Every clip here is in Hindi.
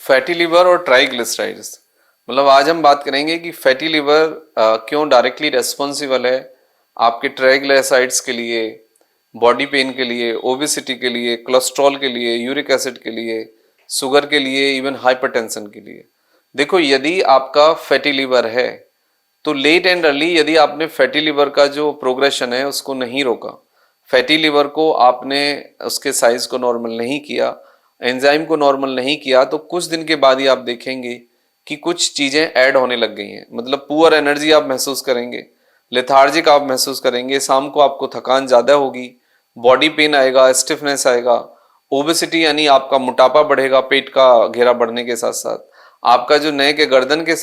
फैटी लिवर और ट्राइग्लिसराइड्स, मतलब आज हम बात करेंगे कि फैटी लिवर क्यों डायरेक्टली रेस्पॉन्सिबल है आपके ट्राइग्लिसराइड्स के लिए, बॉडी पेन के लिए, ओबेसिटी के लिए, कोलेस्ट्रॉल के लिए, यूरिक एसिड के लिए, शुगर के लिए, इवन हाइपरटेंशन के लिए। देखो, यदि आपका फैटी लिवर है तो लेट एंड अर्ली यदि आपने फैटी लिवर का जो प्रोग्रेशन है उसको नहीं रोका, फैटी लिवर को आपने उसके साइज को नॉर्मल नहीं किया, एंजाइम को नॉर्मल नहीं किया, तो कुछ दिन के बाद ही आप देखेंगे कि कुछ चीजें ऐड होने लग गई हैं। मतलब पुअर एनर्जी आप महसूस करेंगे, लेथार्जिक आप महसूस करेंगे, शाम को आपको थकान ज्यादा होगी, बॉडी पेन आएगा, स्टिफनेस आएगा, ओबेसिटी यानी आपका मोटापा बढ़ेगा, पेट का घेरा बढ़ने के साथ साथ आपका जो नेक के गर्दन के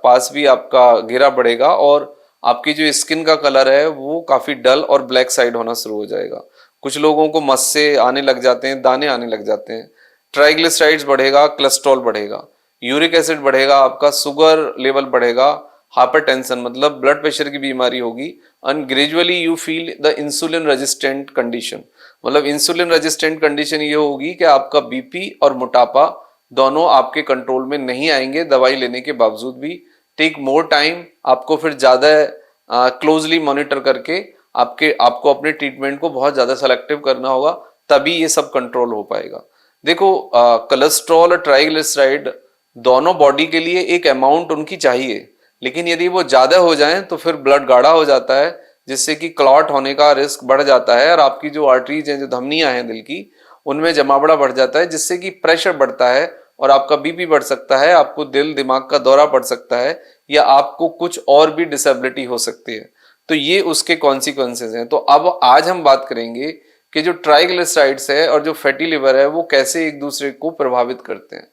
पास भी आपका घेरा बढ़ेगा और आपकी जो स्किन का कलर है वो काफी डल और ब्लैक साइड होना शुरू हो जाएगा। कुछ लोगों को मस्से आने लग जाते हैं, दाने आने लग जाते हैं, ट्राइग्लिसराइड्स बढ़ेगा, कोलेस्ट्रॉल बढ़ेगा, यूरिक एसिड बढ़ेगा, आपका शुगर लेवल बढ़ेगा, हाइपरटेंशन मतलब ब्लड प्रेशर की बीमारी होगी, and gradually you feel the insulin resistant condition. मतलब इंसुलिन रेजिस्टेंट कंडीशन ये होगी कि आपका बीपी और मोटापा दोनों आपके कंट्रोल में नहीं आएंगे दवाई लेने के बावजूद भी। टेक मोर टाइम, आपको फिर ज्यादा क्लोजली मॉनिटर करके आपको अपने ट्रीटमेंट को बहुत ज्यादा सेलेक्टिव करना होगा, तभी ये सब कंट्रोल हो पाएगा। देखो, कोलेस्ट्रॉल और ट्राइग्लिसराइड दोनों बॉडी के लिए एक अमाउंट उनकी चाहिए, लेकिन यदि वो ज्यादा हो जाए तो फिर ब्लड गाढ़ा हो जाता है, जिससे कि क्लॉट होने का रिस्क बढ़ जाता है और आपकी जो आर्टरीज हैं, जो धमनियां हैं दिल की, उनमें जमावड़ा बढ़ जाता है, जिससे कि प्रेशर बढ़ता है और आपका बीपी बढ़ सकता है, आपको दिल दिमाग का दौरा पड़ सकता है, या आपको कुछ और भी डिसेबिलिटी हो सकती है। तो ये उसके कॉन्सिक्वेंसेज हैं। तो अब आज हम बात करेंगे कि जो ट्राइग्लिसराइड्स है और जो फैटी लिवर है वो कैसे एक दूसरे को प्रभावित करते हैं।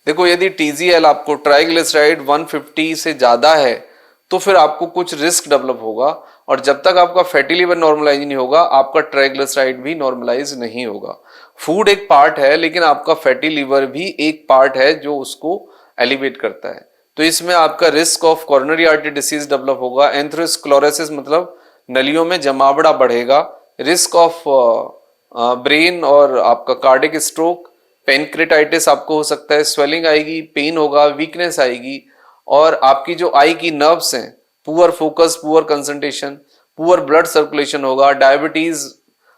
देखो, यदि टीजीएल आपको ट्राइग्लिसराइड 150 से ज्यादा है तो फिर आपको कुछ रिस्क डेवलप होगा, और जब तक आपका फैटी लिवर नॉर्मलाइज नहीं होगा आपका ट्राइग्लिसराइड भी नॉर्मलाइज नहीं होगा। फूड एक पार्ट है, लेकिन आपका फैटी लिवर भी एक पार्ट है जो उसको एलिवेट करता है। तो इसमें आपका risk of coronary artery disease develop होगा, एंथेरोस्क्लेरोसिस मतलब नलियों में जमावड़ा बढ़ेगा, रिस्क ऑफ ब्रेन और आपका कार्डिक स्ट्रोक, पेनक्रेटाइटिस आपको हो सकता है, स्वेलिंग आएगी, पेन होगा, वीकनेस आएगी, और आपकी जो आई की नर्व्स हैं, poor focus, poor concentration, poor blood circulation होगा, डायबिटीज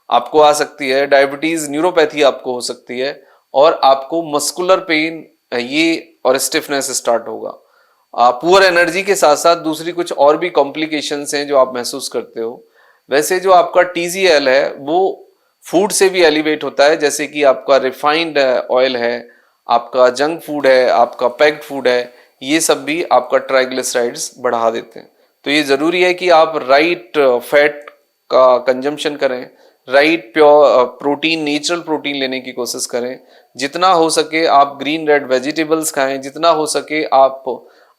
आपको आ सकती है, डायबिटीज न्यूरोपैथी आपको हो सकती है, और आपको मस्कुलर पेन ये और स्टिफनेस स्टार्ट होगा। पुअर एनर्जी के साथ साथ दूसरी कुछ और भी कॉम्प्लिकेशंस हैं जो आप महसूस करते हो। वैसे जो आपका टीजीएल है वो फूड से भी एलिवेट होता है, जैसे कि आपका रिफाइंड ऑयल है, आपका जंक फूड है, आपका पैक्ड फूड है, ये सब भी आपका ट्राइग्लिसराइड्स बढ़ा देते हैं। तो ये जरूरी है कि आप राइट फैट का कंजम्पशन करें, right pure protein, natural protein लेने की कोशिश करें, जितना हो सके आप ग्रीन रेड वेजिटेबल्स खाएं, जितना हो सके आप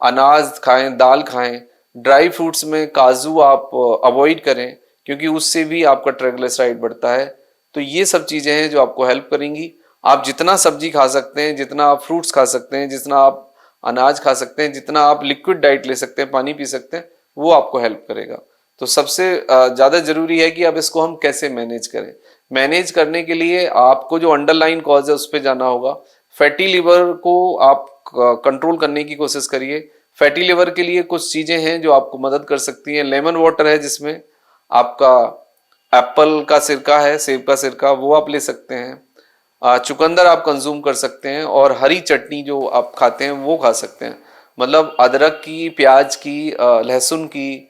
अनाज खाएं, दाल खाएं, ड्राई फ्रूट्स में काजू आप अवॉइड करें, क्योंकि उससे भी आपका ट्राइग्लिसराइड बढ़ता है। तो ये सब चीजें हैं जो आपको हेल्प करेंगी। आप जितना सब्जी खा सकते हैं, जितना आप फ्रूट्स खा सकते हैं, जितना आप अनाज खा सकते हैं, जितना आप लिक्विड डाइट ले सकते हैं, पानी पी सकते हैं, वो आपको हेल्प करेगा। तो सबसे ज्यादा जरूरी है कि अब इसको हम कैसे मैनेज करें। मैनेज करने के लिए आपको जो अंडरलाइन कॉज है उस पर जाना होगा। फैटी लिवर को आप कंट्रोल करने की कोशिश करिए। फैटी लिवर के लिए कुछ चीजें हैं जो आपको मदद कर सकती हैं। लेमन वाटर है, जिसमें आपका एप्पल का सिरका है, सेब का सिरका, वो आप ले सकते हैं। चुकंदर आप कंज्यूम कर सकते हैं, और हरी चटनी जो आप खाते हैं वो खा सकते हैं। मतलब अदरक की, प्याज की, लहसुन की,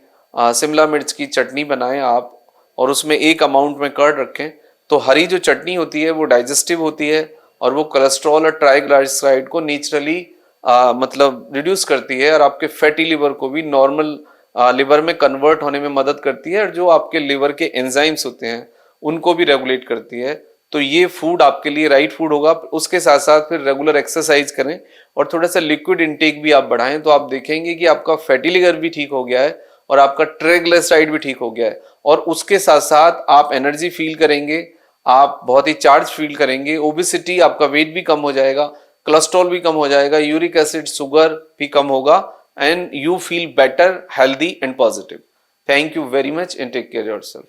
शिमला मिर्च की चटनी बनाएं आप, और उसमें एक अमाउंट में कर्ड रखें। तो हरी जो चटनी होती है वो डाइजेस्टिव होती है, और वो कोलेस्ट्रॉल और ट्राइग्लिसराइड को नेचुरली मतलब रिड्यूस करती है, और आपके फैटी लिवर को भी नॉर्मल लिवर में कन्वर्ट होने में मदद करती है, और जो आपके लिवर के एंजाइम्स होते हैं उनको भी रेगुलेट करती है। तो ये फूड आपके लिए राइट फूड होगा। उसके साथ साथ फिर रेगुलर एक्सरसाइज करें और थोड़ा सा लिक्विड इंटेक भी आप बढ़ाएं, तो आप देखेंगे कि आपका फैटी लिवर भी ठीक हो गया है और आपका ट्राइग्लिसराइड भी ठीक हो गया है, और उसके साथ साथ आप एनर्जी फील करेंगे, आप बहुत ही चार्ज फील करेंगे, ओबेसिटी, आपका वेट भी कम हो जाएगा, कोलेस्ट्रॉल भी कम हो जाएगा, यूरिक एसिड, शुगर भी कम होगा, and you feel better, healthy and positive. Thank you very much and take care of yourself.